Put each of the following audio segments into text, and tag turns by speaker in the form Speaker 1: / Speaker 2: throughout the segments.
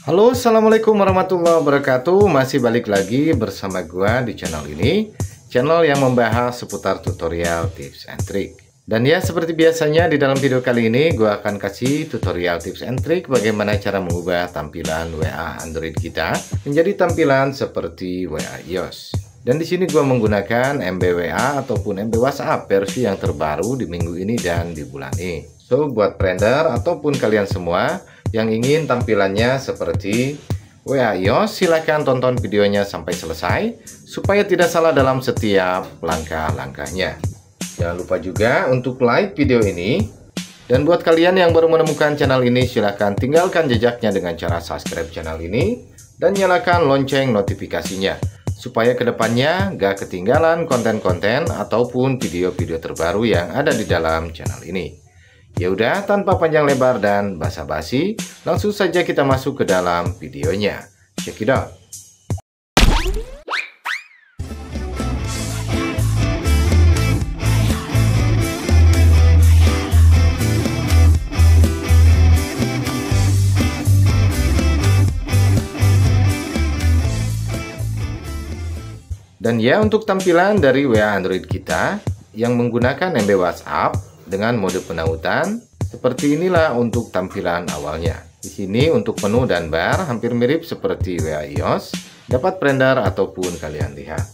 Speaker 1: Halo, assalamualaikum warahmatullahi wabarakatuh. Masih balik lagi bersama gua di channel ini, channel yang membahas seputar tutorial tips and trick. Dan ya, seperti biasanya di dalam video kali ini gua akan kasih tutorial tips and trick bagaimana cara mengubah tampilan WA Android kita menjadi tampilan seperti WA iOS. Dan di sini gua menggunakan MBWA ataupun MB WhatsApp versi yang terbaru di minggu ini dan di bulan ini. So, buat friender ataupun kalian semua yang ingin tampilannya seperti WA iOS, silahkan tonton videonya sampai selesai supaya tidak salah dalam setiap langkah-langkahnya. Jangan lupa juga untuk like video ini. Dan buat kalian yang baru menemukan channel ini, silahkan tinggalkan jejaknya dengan cara subscribe channel ini dan nyalakan lonceng notifikasinya supaya kedepannya gak ketinggalan konten-konten ataupun video-video terbaru yang ada di dalam channel ini. Ya udah, tanpa panjang lebar dan basa-basi, langsung saja kita masuk ke dalam videonya. Check it out. Dan ya, untuk tampilan dari WA Android kita yang menggunakan MB WhatsApp dengan mode penautan, seperti inilah untuk tampilan awalnya. Di sini untuk menu dan bar hampir mirip seperti WA iOS, dapat friender ataupun kalian lihat.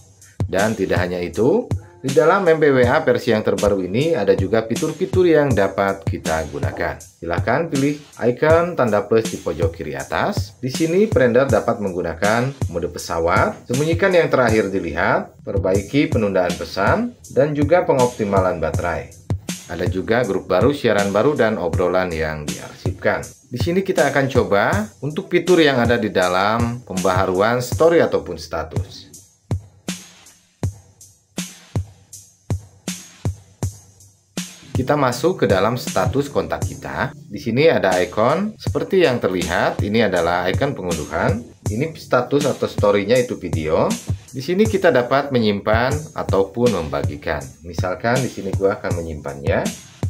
Speaker 1: Dan tidak hanya itu, di dalam MBWA versi yang terbaru ini ada juga fitur-fitur yang dapat kita gunakan. Silahkan pilih icon tanda plus di pojok kiri atas. Di sini friender dapat menggunakan mode pesawat, sembunyikan yang terakhir dilihat, perbaiki penundaan pesan, dan juga pengoptimalan baterai. Ada juga grup baru, siaran baru, dan obrolan yang diarsipkan. Di sini kita akan coba untuk fitur yang ada di dalam pembaharuan story ataupun status. Kita masuk ke dalam status kontak kita. Di sini ada ikon seperti yang terlihat. Ini adalah ikon pengunduhan. Ini status atau story-nya itu video. Di sini kita dapat menyimpan ataupun membagikan. Misalkan di sini gua akan menyimpannya.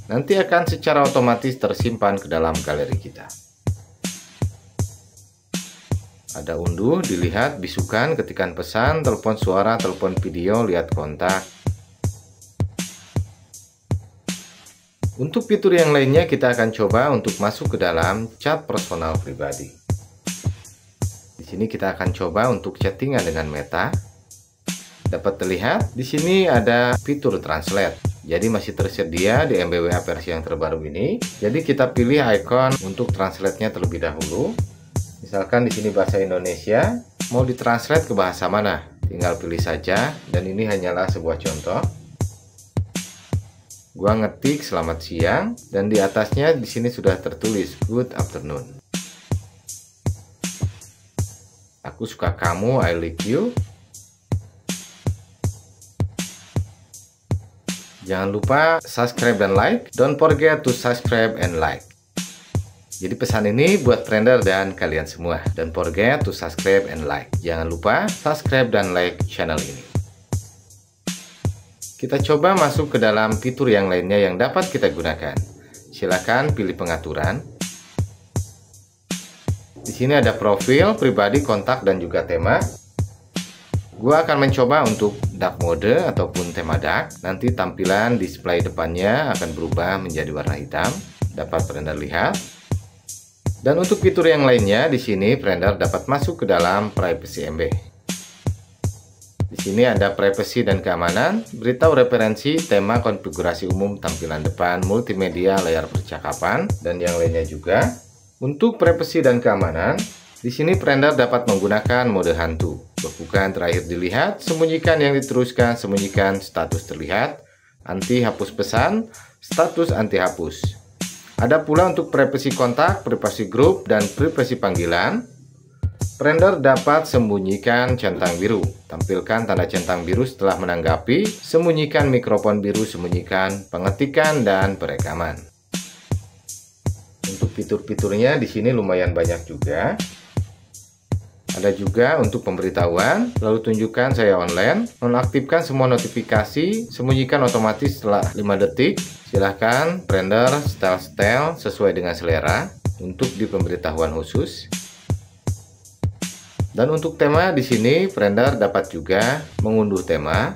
Speaker 1: Nanti akan secara otomatis tersimpan ke dalam galeri kita. Ada unduh, dilihat, bisukan, ketikan pesan, telepon suara, telepon video, lihat kontak. Untuk fitur yang lainnya kita akan coba untuk masuk ke dalam chat personal pribadi. Di sini kita akan coba untuk chattingan dengan Meta. Dapat terlihat di sini ada fitur translate. Jadi masih tersedia di MBWA versi yang terbaru ini. Jadi kita pilih icon untuk translate-nya terlebih dahulu. Misalkan di sini bahasa Indonesia, mau ditranslate ke bahasa mana? Tinggal pilih saja, dan ini hanyalah sebuah contoh. Gua ngetik selamat siang, dan di atasnya di sini sudah tertulis good afternoon. Aku suka kamu, I like you. Jangan lupa subscribe dan like. Don't forget to subscribe and like. Jadi pesan ini buat friender dan kalian semua. Don't forget to subscribe and like. Jangan lupa subscribe dan like channel ini. Kita coba masuk ke dalam fitur yang lainnya yang dapat kita gunakan. Silakan pilih pengaturan. Di sini ada profil, pribadi, kontak, dan juga tema. Gua akan mencoba untuk dark mode ataupun tema dark. Nanti tampilan display depannya akan berubah menjadi warna hitam. Dapat friender lihat. Dan untuk fitur yang lainnya di sini friender dapat masuk ke dalam privacy MB. Di sini ada privacy dan keamanan, beritahu referensi, tema, konfigurasi umum, tampilan depan, multimedia, layar percakapan, dan yang lainnya juga. Untuk privacy dan keamanan, di sini friender dapat menggunakan mode hantu. Bekukan terakhir dilihat, sembunyikan yang diteruskan, sembunyikan status terlihat, anti hapus pesan, status anti hapus. Ada pula untuk privasi kontak, privasi grup, dan privasi panggilan. Friender dapat sembunyikan centang biru, tampilkan tanda centang biru setelah menanggapi, sembunyikan mikrofon biru, sembunyikan pengetikan dan perekaman. Untuk fitur-fiturnya di sini lumayan banyak juga. Ada juga untuk pemberitahuan, lalu tunjukkan saya online, nonaktifkan semua notifikasi, sembunyikan otomatis setelah 5 detik. Silahkan friender style sesuai dengan selera untuk di pemberitahuan khusus. Dan untuk tema di sini Blender dapat juga mengunduh tema.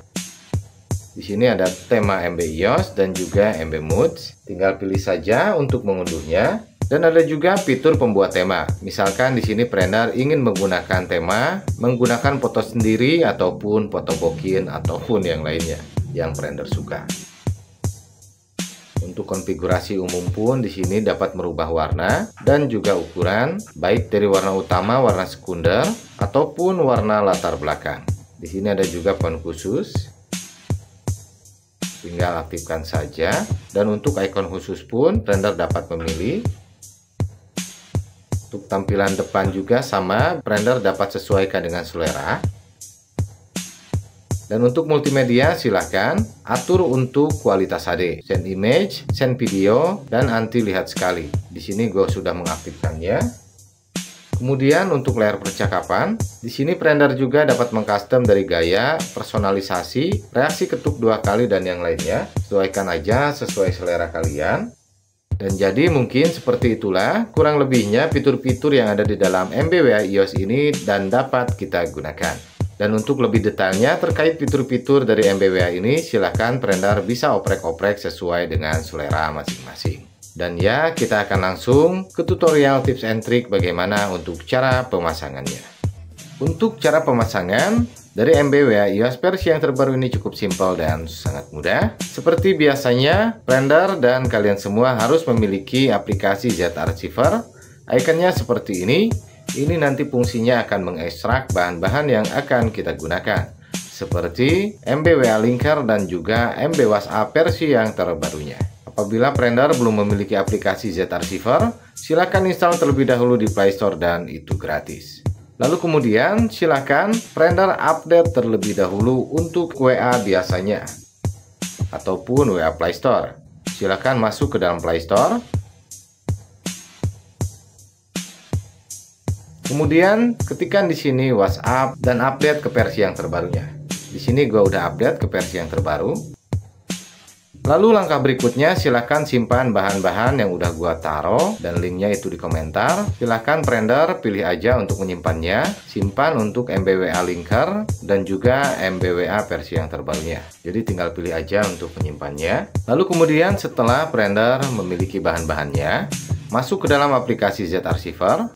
Speaker 1: Di sini ada tema MB iOS dan juga MB Moods. Tinggal pilih saja untuk mengunduhnya. Dan ada juga fitur pembuat tema. Misalkan di sini Blender ingin menggunakan tema, menggunakan foto sendiri ataupun foto bokeh ataupun yang lainnya yang Blender suka. Untuk konfigurasi umum pun di sini dapat merubah warna dan juga ukuran, baik dari warna utama, warna sekunder, ataupun warna latar belakang. Di sini ada juga font khusus, tinggal aktifkan saja. Dan untuk icon khusus pun Blender dapat memilih. Untuk tampilan depan juga sama, Blender dapat sesuaikan dengan selera. Dan untuk multimedia silahkan atur untuk kualitas HD, send image, send video, dan anti lihat sekali. Di sini gue sudah mengaktifkannya. Kemudian untuk layar percakapan, di sini Blender juga dapat mengcustom dari gaya, personalisasi, reaksi ketuk 2 kali dan yang lainnya. Sesuaikan aja sesuai selera kalian. Dan jadi mungkin seperti itulah kurang lebihnya fitur-fitur yang ada di dalam MBWA iOS ini dan dapat kita gunakan. Dan untuk lebih detailnya terkait fitur-fitur dari MBWA ini, silahkan Blender bisa oprek-oprek sesuai dengan selera masing-masing. Dan ya, kita akan langsung ke tutorial tips and trick bagaimana untuk cara pemasangannya. Untuk cara pemasangan dari MBWA iOS versi yang terbaru ini cukup simpel dan sangat mudah. Seperti biasanya, Blender dan kalian semua harus memiliki aplikasi Z-Archiver. Ikonnya seperti ini. Ini nanti fungsinya akan mengekstrak bahan-bahan yang akan kita gunakan, seperti MBWA Linker dan juga MB WhatsApp versi yang terbarunya. Apabila Blender belum memiliki aplikasi Z-Archiver, silakan install terlebih dahulu di Play Store dan itu gratis. Lalu kemudian silakan Blender update terlebih dahulu untuk WA biasanya ataupun WA Play Store. Silakan masuk ke dalam Play Store. Kemudian ketikkan di sini WhatsApp dan update ke versi yang terbarunya. Di sini gue udah update ke versi yang terbaru. Lalu langkah berikutnya silahkan simpan bahan-bahan yang udah gue taruh dan linknya itu di komentar. Silahkan Blender pilih aja untuk menyimpannya. Simpan untuk MBWA Linker dan juga MBWA versi yang terbarunya. Jadi tinggal pilih aja untuk menyimpannya. Lalu kemudian setelah Blender memiliki bahan-bahannya, masuk ke dalam aplikasi Z-Archiver.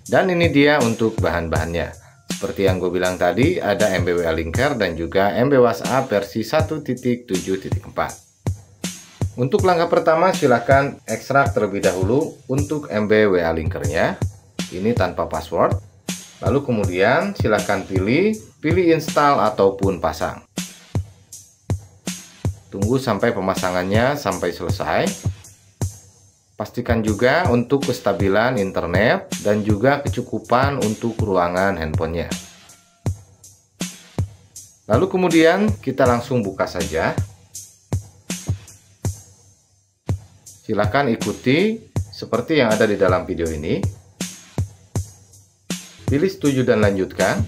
Speaker 1: Dan ini dia untuk bahan-bahannya. Seperti yang gue bilang tadi, ada MBWA Linker dan juga MB WhatsApp versi 1.7.4. Untuk langkah pertama, silahkan ekstrak terlebih dahulu untuk MBWA Linkernya. Ini tanpa password. Lalu kemudian silahkan pilih install ataupun pasang. Tunggu sampai pemasangannya sampai selesai. Pastikan juga untuk kestabilan internet dan juga kecukupan untuk ruangan handphonenya. Lalu kemudian kita langsung buka saja. Silakan ikuti seperti yang ada di dalam video ini. Pilih setuju dan lanjutkan.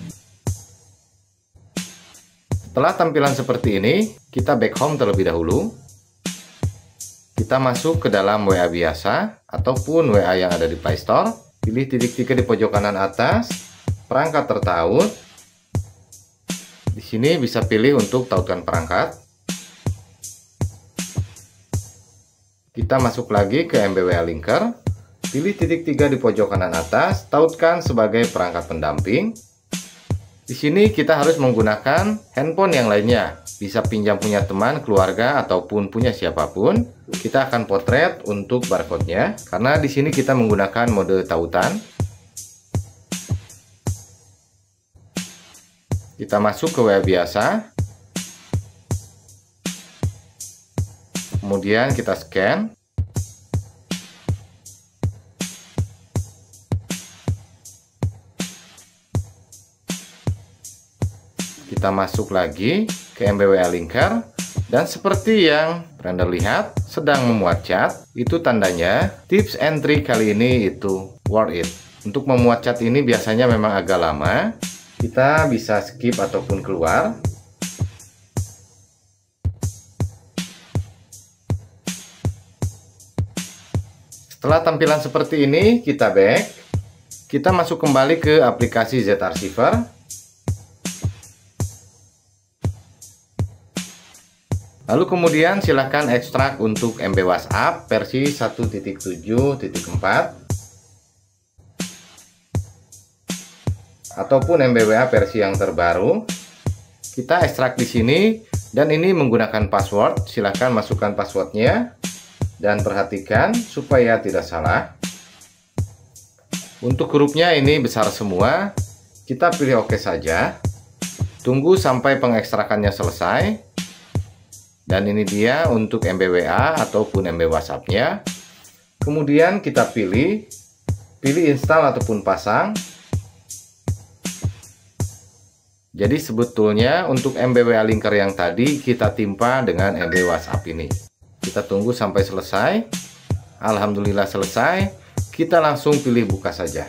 Speaker 1: Setelah tampilan seperti ini, kita back home terlebih dahulu. Kita masuk ke dalam WA biasa ataupun WA yang ada di Play Store. Pilih titik 3 di pojok kanan atas, perangkat tertaut. Di sini bisa pilih untuk tautkan perangkat. Kita masuk lagi ke MBWA Linker. Pilih titik 3 di pojok kanan atas, tautkan sebagai perangkat pendamping. Di sini kita harus menggunakan handphone yang lainnya. Bisa pinjam punya teman, keluarga, ataupun punya siapapun. Kita akan potret untuk barcode-nya, karena di sini kita menggunakan mode tautan. Kita masuk ke WA biasa. Kemudian kita scan. Kita masuk lagi ke MBWA Linker. Dan seperti yang Blender lihat, sedang memuat cat. Itu tandanya tips and trick kali ini itu worth it. Untuk memuat cat ini biasanya memang agak lama. Kita bisa skip ataupun keluar. Setelah tampilan seperti ini, kita back. kita masuk kembali ke aplikasi Z-Archiver. Lalu kemudian silahkan ekstrak untuk MB WhatsApp versi 1.7.4 ataupun MB WA versi yang terbaru. Kita ekstrak di sini dan ini menggunakan password. Silahkan masukkan passwordnya dan perhatikan supaya tidak salah. Untuk hurufnya ini besar semua. Kita pilih OK saja. Tunggu sampai pengekstrakannya selesai. Dan ini dia untuk MB WA ataupun MB WhatsApp-nya. Kemudian kita pilih install ataupun pasang. Jadi sebetulnya untuk MB WA linker yang tadi kita timpa dengan MB WhatsApp ini. Kita tunggu sampai selesai. Alhamdulillah selesai. Kita langsung pilih buka saja.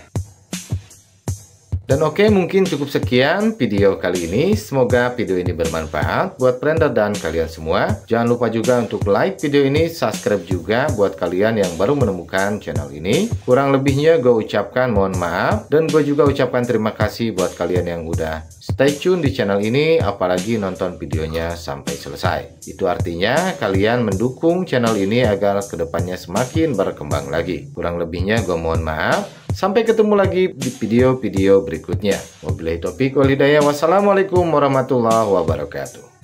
Speaker 1: Dan oke, mungkin cukup sekian video kali ini. Semoga video ini bermanfaat buat friender dan kalian semua. Jangan lupa juga untuk like video ini, subscribe juga buat kalian yang baru menemukan channel ini. Kurang lebihnya gue ucapkan mohon maaf. Dan gue juga ucapkan terima kasih buat kalian yang udah stay tune di channel ini, apalagi nonton videonya sampai selesai. Itu artinya kalian mendukung channel ini agar kedepannya semakin berkembang lagi. Kurang lebihnya gue mohon maaf. Sampai ketemu lagi di video-video berikutnya. Wabillahi taufiq wal hidayah. Wassalamualaikum warahmatullahi wabarakatuh.